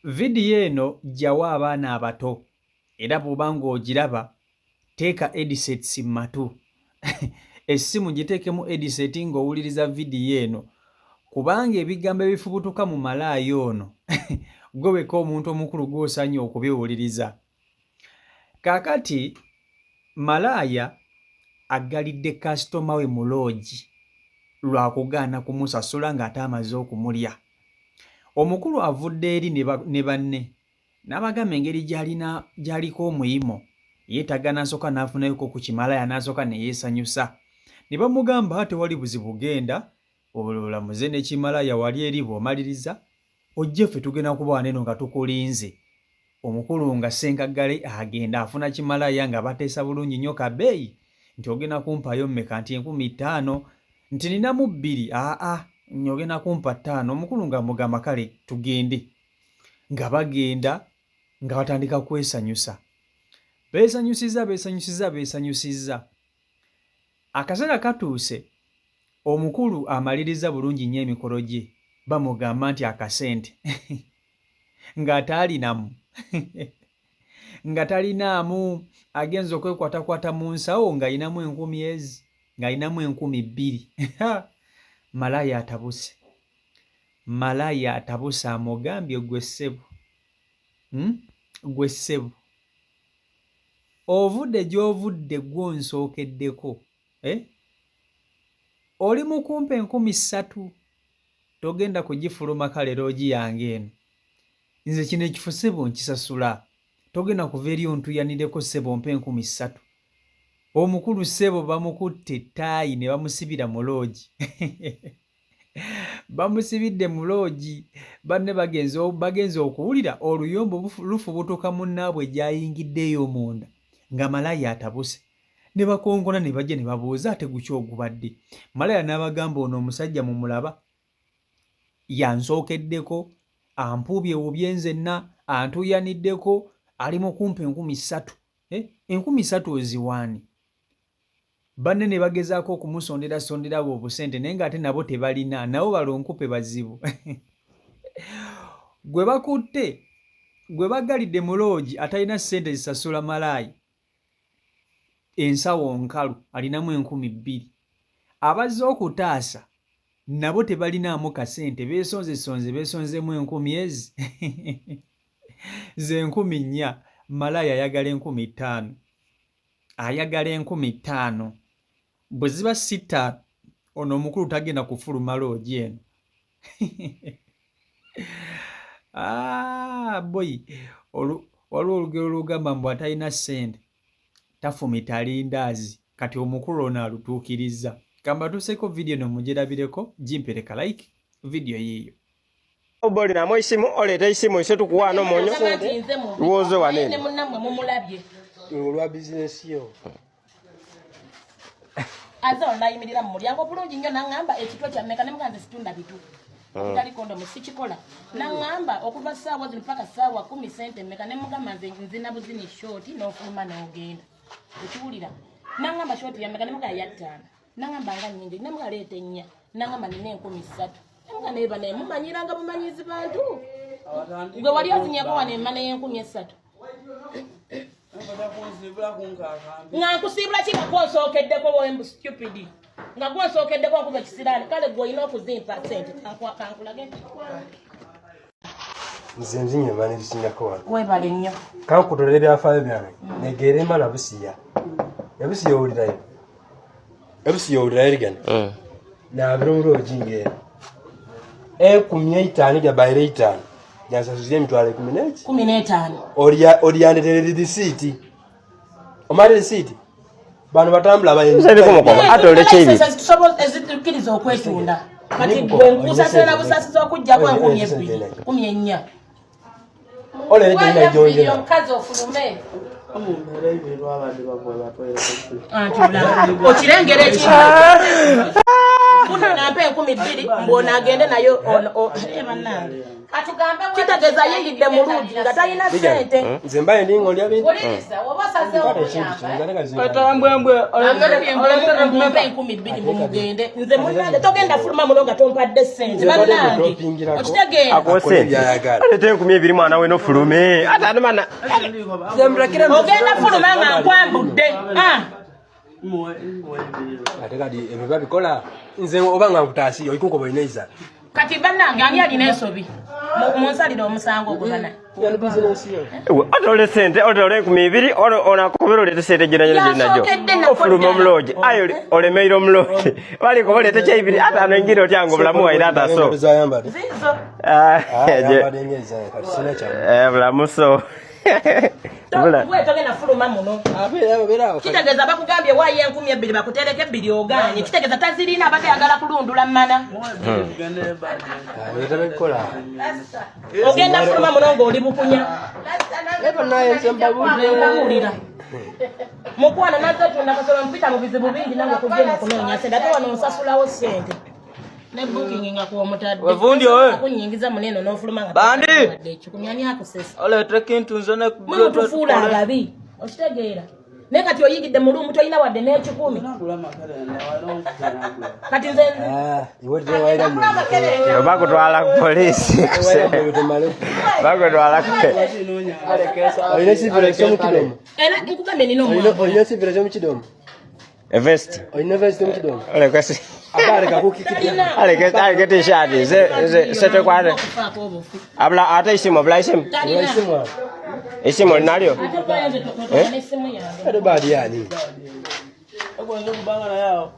Video eno gyawa abaana abato era bw'oba ng'ogiraba teeka headsets mu matu essimu giteekemu headset ng'owuliriza vidiyo eno kubanga ebigambo ebifubutuka mu malaaya ono gobeka omuntu omukulu gw'osanye okubiwuliriza. Kaakati malaaya aggalidde kasitoma we mu loogi lwa kugaana kumusasula ng'ate amaze okumulya. Omukulu avudde eri ne banne n'abagamba engeri gy'aliko omuyimo ye tagaana asooka n'afunayoko ku kimalaaya n'asooka ne yeesanyusa. Ne bamugamba tewali buzibu genda olamuze ne kimalaaya wali eri bw'omaliriza ojje ffe tugenda kuba wano eno nga tukulinze. Omukulu nga ssenkaggale agenda afuna kimalaaya nga bateesa bulungi nnyo kabeeyi nti ogenda kumpaayo mmeka nti 5000 nti ninamu 2 ogenda kumpa 5. Omukulu nga mugamba kale tugende. Nga bagenda nga batandika kwesanyusa. Beesanyusiza. Akaseera katuuse omukulu amaliriza bulungi nnyo emikolo gye bamugamba nti akasente ng'ataalinamu nga talinaamu agenza okwekwatakwata mu nsawo ng'ayinamu 10,000 ng'ayinamu 2,000. Malaaya atabuse amugambye gwe ssebo ovudde gy'ovudde gw'onsookeddeko oli mu kumpa 3,000 togenda kugifuluma kale loogi yange eno nze kino ekifo ssebo nkisasula togenda kuva eri ontuyanireko ssebo mpa 3,000. Omukulu ssebo bamukutte ettaayi ne bamusibira mu loogi bamusibidde mu loogi. Banne bagenza okuwulira oluyombo lufubutuka munnaabwe gy'ayingiddeyo munda nga malaaya atabuse. Ne bakongona ne bajja ne babuuza ate guki ogubadde. Malaaya n'abagamba ono omusajja mumulaba yansookeddeko ampuubye wubye nzenna antuyaniddeko ali mu kumpa 3,000. 3,000 oziwaani? Banne ne bagezaako okumusondera obusente naye ng'ate nabo tebalina nabo balonkupe bazibu. Gwe bakutte gwe baggalidde mu loogi atalina ssente zisasula malaaya ensawo nkalu alinamu 2,000. Abazze okutaasa nabo tebalinaamu kasente beesonzemu 10,000 ze 4,000. Malaaya ayagala 5,000 ayagala 5,000 bwe ziba 6 ono omukulu tagenda kufuluma loogi eno. Boy waliwo olugero olugamba mbu atalina ssente tafumita lindaazi. Kati omukulu ono alutuukirizza. Kambatuuseko vidiyo eno mugirabireko gimpereka like vidiyo yiiyo. Oboli na mwisimu oleta isimu ise tukuwana monyo luwozo wanene munnamwe mumulabye olwa business yo aza onayimirira mu mulyango bulungi nnyo n'aŋŋamba ekitwe kyammeka ne muganze situndha bitu tali kondomu sikikola n'aŋŋamba okuva ssaawa zino paka ssaawa 10 sente mmeka ne mugamba nze nzina buzini shoti n'ofuluma n'ogenda ekiwulira n'aŋŋamba shoti yammeka ne mugamba ya 5 n'aŋŋamba nga nnyingi ne mugamba leeta 4 n'aŋŋamba nina 3,000 Nga neba naye mumanyiranga bumanyizi bantu. Gwe wali ozinyako wano emmane y'3,000. Nga nkusibula ki ng'osookeddeko wembu stupid. Nga gw'osookeddeko nkuba ekisiraani kale gwe olina okuzimpa sente kankulage. Nze nzinye emmane ezisinjako wano. Weebale nnyo. Kankutolera ebyafaayo byange. Negera emala Busiya. Ebusiya owulirayo. Ebusiya owulirayo ligana. Naabira omuloogi ng'eno. 15 gya bayire 5 jansasuze emitwalo 15 olyandetere risiti omale risiti bano batambula bayinza atole chebi ezitukiriza okwetunda kati gwe nkusasira busasiza okujja kwa 10,000 14 olere tena jonjera omukazi ofulume okirengera ekiri kuno nampe 12 mbona agende nayo bannange kitegeeza yingidde mu luugi nga talina ssente nze mbaye ndingolya bintu nampe 12 mumugende nze munnange togenda fuluma muno nga tompadde ssente bannange okitegeera alete 20 mwana we nofulume atanimana ogenda fuluma nga nkwambudde ate kati ebyo babikola nze oba nga nkutaasi oikuko boineiza kati bannange ani alina ensobi munsalire omusango ogubana otole sente otole 20 onakubira olete sente gyenanyona gyenajjo ofuluma omulogi ayo olemeire omulogi baliko bolete kyaibiri atano engiri otyango obulamu waire ataso bulamu so togenda fuluma muno kitegeeza bakugambye waayo 20,000 bakutereka 2 oganye kitegeeza tazirina abadde yagala kulundula mmana ogenda fuluma muno ng'oli bukunya mukwano nazze tundakasolo mpita mu bizibu bingi nange okugenda okunoonya sente ate wano nsasulawo sente ne booking nga kuomutadde akunyingiza muneno n'ofuluma nga bandi ekikumi akusesa olete kintu nze ne mutufuula ababi okitegeera naye kati oyingidde mu lumu tolina wadde n'ekikumi kati nze bakutwala ku polisi bakutwala era nkugambye nina omwana vest olina vest mukidomo olekwesi talina aleke tishati setekwate abula ate isimu abula isimu talina isimu olinalyo ate twayanze tokotana n'essimu yange ate baadi yani ogwenze kubanga nayawo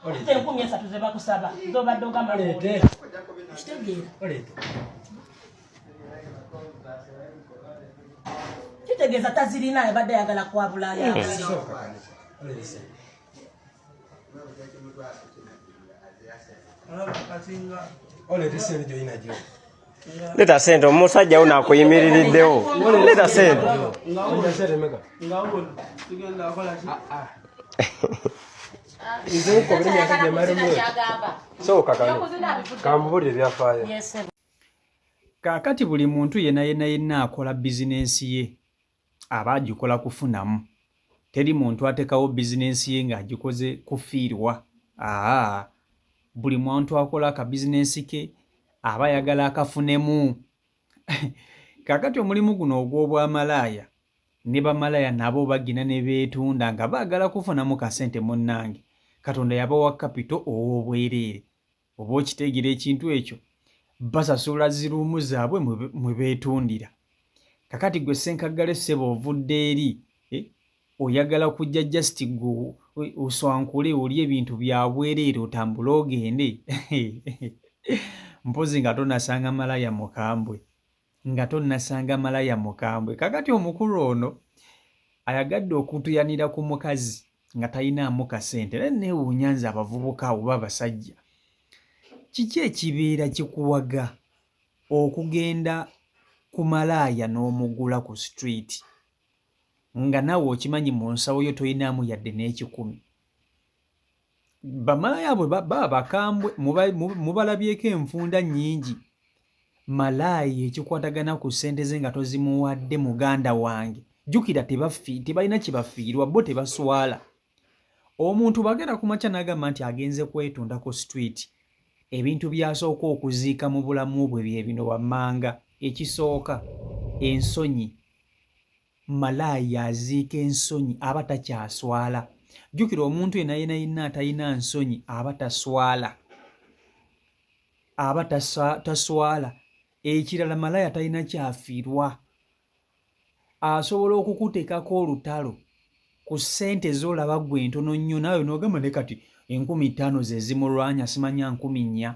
ate 3,000 ze bakusaba zobadde ogamba kitegeera kitegeeza tazirina abadde yagala kwabulayo leta sente omusajja uno akuyimiririddewo leta sente kambubulire byafaayo kaakati buli muntu yenna akola bizinensi ye aba agikola kufunamu. Teri muntu atekawo bizinensi ye ng'agikoze kufiirwa. Buli muntu akola ka bizinensi ke aba ayagala akafunemu. Kaakati omulimu guno ogw'obwamalaaya ne bamalaaya nabo bagina ne beetunda nga baagala kufunamu kasente munnange. Katonda yabawa kapito ow'obwereere. Oba okitegeera ekintu ekyo basasula ziruumu zaabwe mwe beetundira. Kakati gwe Ssenkagale ssebo ovudde eri oyagala kujja just oswankule oli ebintu bya bwereere otambule ogende. Mpozi nga tonnasanga malaya mukambwe. Kakati omukulu ono ayagadde okutuyanira ku mukazi nga talinaamu kasente. Era neewuunya nze abavubuka oba abasajja, kiki ekibeera kikuwaga okugenda ku malaaya n'omugula ku street nga nawe okimanyi mu nsawo yo tolinaamu yadde n'ekikumi? Bamalaaya bwe baba bakambwe mubalabyeko enfunda nnyingi. Malaaya ekikwatagana ku ssente ze nga tozimuwadde muganda wange, jjukira tebalina kibafiirwa, bo tebaswala. Omuntu bagenda ku makya n'agamba nti agenze kwetunda ku street. Ebintu byasooka okuziika mu bulamu bwe bye bino wammanga. Ekisooka ensonyi. Malaaya aziika ensonyi aba takyaswala. Jjukira omuntu yenna atalina nsonyi aba taswala. Taswala. Ekirala malaaya talina kyafiirwa. Asobola okukuteekako olutalo ku ssente z'olaba ggwe entono nnyo, naawe n'ogamba ne kati 50,000 ze zimulwanya simanya 4,000.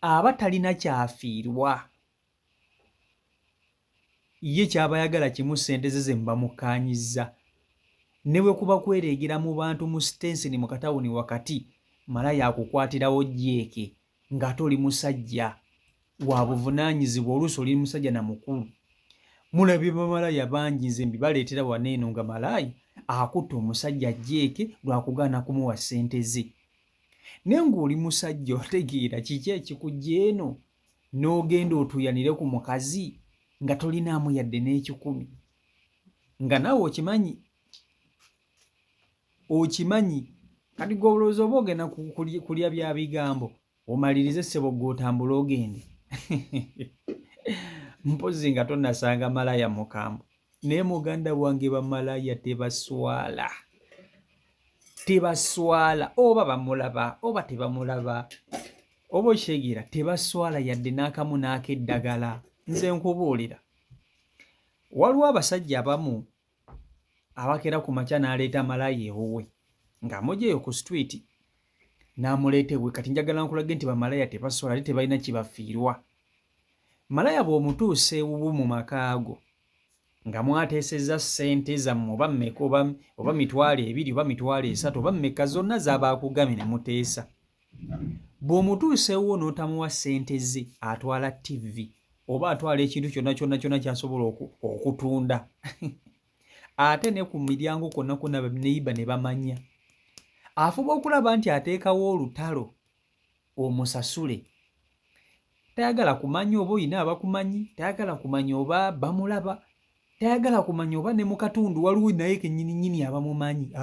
Aba talina kyafiirwa. Ye kyaba yagala kimu ssente ze mbamukkaanyizza. Ne bwe kuba kwereegera mu bantu mu sitenseni mu katawuni wakati, malaaya akukwatirawo jjeeke ng'ate oli musajja wa buvunaanyizibwa oluusi oli musajja na mukulu. Mulabye bamalaya bangi nze mbibaleetera waneeno nga malaya akutte omusajja ajjeeke lwakugaana kumuwa ssente ze. Naye ng'oli musajja otegeera kiki ekikujja eno n'ogenda otuuyanire ku mukazi nga tolinaamu yadde n'ekikumi, nga naawe okimanyi kati gwe olowooza oba ogenda kulya bya bigambo omalirize ssebo gw'otambula ogende. Mpozi nga tonnasanga malaya mukambwe. Naye muganda wange bamalaya tebaswala. Oba bamulaba oba tebamulaba oba okitegeera tebaswala yadde n'akamu n'ak'eddagala. Nze nkubuulira waliwo abasajja abamu abakera ku makya n'aleeta malaya ewuwe ng'amugyeyo ku street n'amuleeta ewuwe. Kati njagala nkulage nti bamalaya tebaswala ate tebalina kibafiirwa. Malaya bw'omutuusa ewuwu mu makaago nga mwateesezza ssente zammwe oba mmeka oba $200 oba $300 oba mmeka zonna z'abaakugamye ne muteesa. Bw'omutuusa ewuwo n'otamuwa ssente ze atwala TV oba atwala ekintu kyonna ky'asobola okutunda. Ate ne ku miryango kwonna neyiba ne bamanya. Afuba okulaba nti ateekawo olutalo omusasule. Tayagala kumanya oba oyina abakumanyi, tayagala kumanya oba bamulaba, tayagala kumanya oba ne mu katundu waliwo naye kennyini abamumanyi.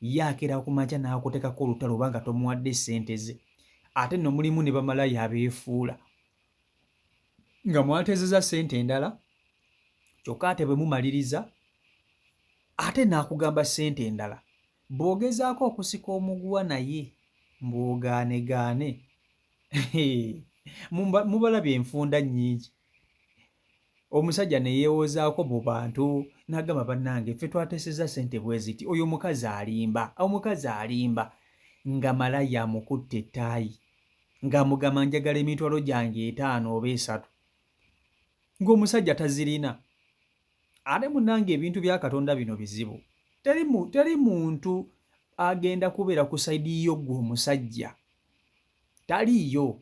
Ye akera ku makya n'akuteekako olutalo oba nga tomuwadde ssente ze. Ate nno mulimu ne bamalaya abeefuula nga mwateezezza ssente endala kyokka ate bwe mumaliriza ate n'akugamba ssente endala. Bw'ogezaako okusika omuguwa naye mbw'ogaanegaane mubalabye enfunda nnyingi. Omusajja ne yeewozaako mu bantu n'agamba bannange ffe twateesezza ssente bwe ziti oyo omukazi alimba nga malaya amukutte ettaayi ng'amugamba njagala emitwalo gyange 5 oba 3 ng'omusajja tazirina. Ate munnange ebintu bya Katonda bino bizibu. Teri muntu agenda kubeera ku sayidi yo gwe omusajja. Taliiyo.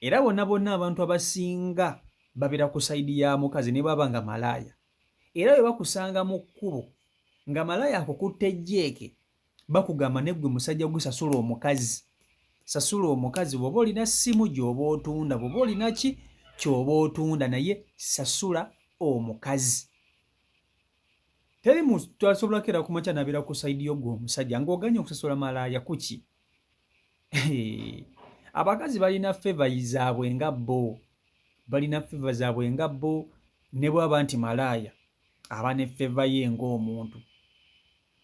Era bonna abantu abasinga babeera ku sayidi ya mukazi ne baba nga malaya. Era bwe bakusanga mu kkubo nga malaya akukutte ejjeeke bakugamba ne ggwe musajja gusasula omukazi. Sasula omukazi bw'oba olina ssimu gy'oba otunda, bw'oba olina ki ky'oba otunda, naye sasula omukazi. Teri muntu asobola kera ku makya n'abeera ku sayidi yo gwe omusajja ng'oganya okusasula malaya kuki? Abakazi balina feva zaabwe nga bo. Ne bw'aba nti malaya aba ne feva ye ng'omuntu.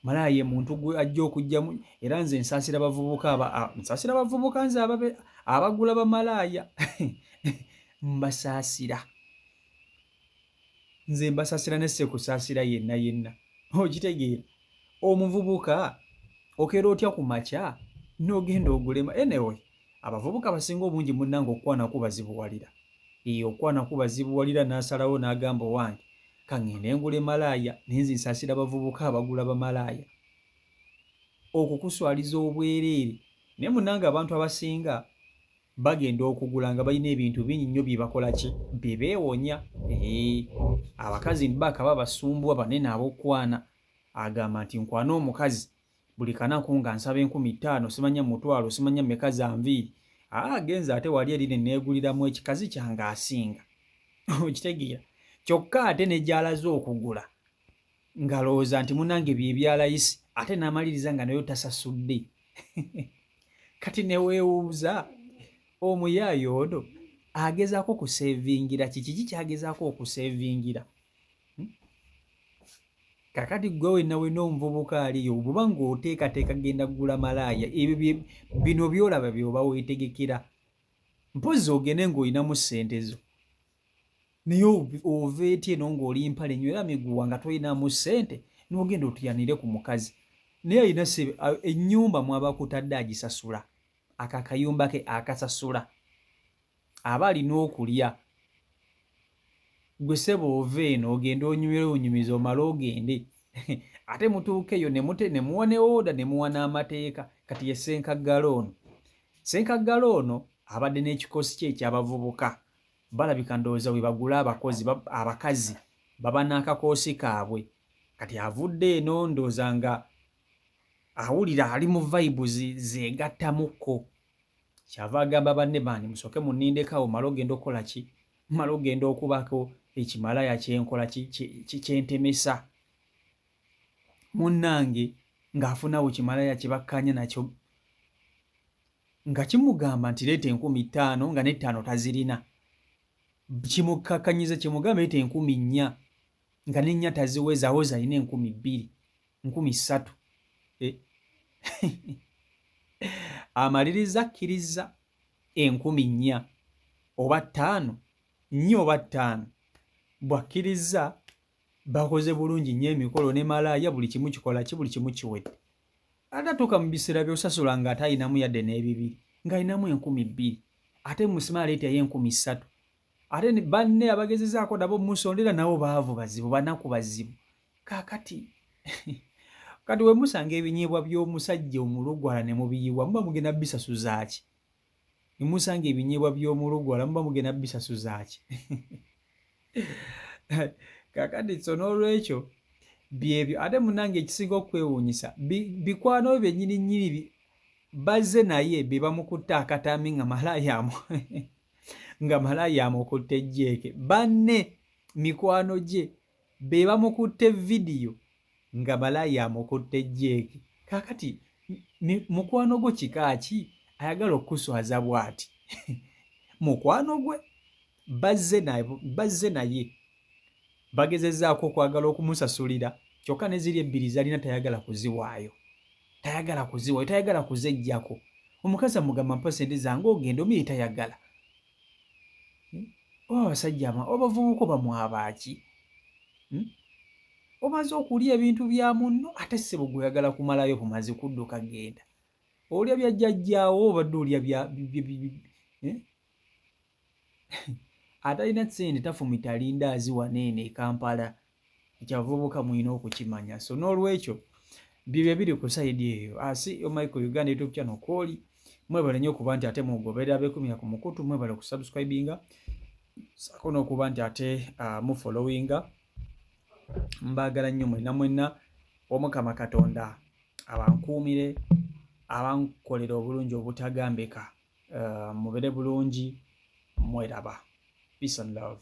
Malaya ye muntu gwe ajja okujjamu. Era nze nsaasira abavubuka nze abagula bamalaya mbasaasira. Nze mbasaasira ne sekusaasira yenna. Okitegeera omuvubuka okeera otya ku makya n'ogenda ogulema. Anyway, abavubuka basinga obungi munnange okukwanako bazibuwalira. Okukwanako bazibuwalira n'asalawo n'agamba owange kaŋŋende ngule malaya naye nze nsaasira abavubuka abagula bamalaya. Okukuswaliza obwereere. Naye munnange abantu abasinga bagenda okugula nga balina ebintu bingi nnyo bye bakola ki bye beewonya. Abakazi baka basumbwa banene ab'okwana agamba nti nkwana omukazi buli kanaku nga nsaba 50,000 simanya mutwalo simanya mmeka za nviiri. Agenza ate wali eri ne neeguliramu ekikazi kyange asinga. Okitegeera kyokka ate ne gy'alaze okugula ngalowooza nti munnange bye byalayisi ate n'amaliriza nga nayo tasasudde. Kati ne weewuuza omuyaaye ono agezaako okuseevingira kiki kyagezaako okuseevingira. Kakati gwe wenna omuvubuka aliyo bw'oba ng'oteekateeka genda kugula malaya ebyo bino byolaba by'oba weetegekera. Mpozi ogende ng'olinamu ssente zo naye ova eti eno ng'oli mpale nnyo era miguwa nga tolinamu ssente n'ogenda otuyanire ku mukazi. Naye alina ennyumba mwaba kutadde agisasula. Akakayumba ke akasasula. Aba alina okulya. Gwe ssebo ova eno ogenda onyumiza omale ogende. Ate mutuuke eyo ne muwa ne oda ne muwa n'amateeka. Kati ye Ssenkaggala ono abadde n'ekikosi kye eky'abavubuka balabika ndowooza we bagula abakazi baba n'akakoosi kaabwe kati avudde eno ndowooza nga awulira ali mu vibes zeegattamukko kyava agamba banne bandi musooke munnindekawo mala ogenda okukola ki mala ogenda okubako ekimalaya kyenkola kyentemesa munnange ng'afunawo kimalaya kye bakkanya nakyo nga kimugamba nti leeta 5,000 nga ne5 tazirina kimukkakanyiza kimugamba leeta 4,000 nga ne4 taziwezaawo zalina 2,000 3,000 amaliriza akkiriza 4,000 oba 5 oba 5 bwakkiriza bakoze bulungi nnyo emikolo ne malaaya buli kimu kikola buli kimu kiwedde ate tuuka mu biseera by'osasula ng'ate alinamu yadde n'ebibiri ng'alinamu 2,000 ate musima aleeta ye 3,000 ate banne abagezezaako nabo musondera nabo baavu bazibu banaku bazibu kaakati kati we musanga ebinyeebwa by'omusajja omulugwala ne mubiyiwa muba mugenda bisasuza ki ne musanga ebinyeebwa by'omulugwala muba mugenda bisasuza ki kaakati so n'olwekyo byebyo ate munange ekisinga okwewuunyisa bikwano byennyini bazze naye be bamukutte akatambi nga malaaya amukutte ejjeeke banne mikwano gye be bamukutte vidiyo nga malaaya amukutte ejjeeke kaakati mukwano gwo kika ki ayagala okuswaza bw'ati mukwano gwe bazze naye bagezezzaako okwagala okumusasulira kyokka ne ziri ebbiri zalina tayagala kuziwaayo tayagala kuzeggyako omukazi amugamba mpa sente zange ogenda omu ye tayagala oba abasajja obavubuka bamwabaaki omaze okulya ebintu bya munno ate ssebo gweyagala kumalayo bumaze kudduka genda olya bya jjajjaawo obadde olya atalina ssente tafumita lindaazi waneene e Kampala ekyavubuka mulina okukimanya so n'olwekyo bye biri ku sayidi eyo asi Michael Uganda YouTube channel kooli mwebale nnyo okuba nti ate mugoberera abeekumira ku mukutu mwebale kusubscribinga saako n'okuba nti ate mufollowinga mbaagala nnyo mwenna Omukama Katonda abankuumire abankolera obulungi obutagambika mubere bulungi mweraba. Peace and love.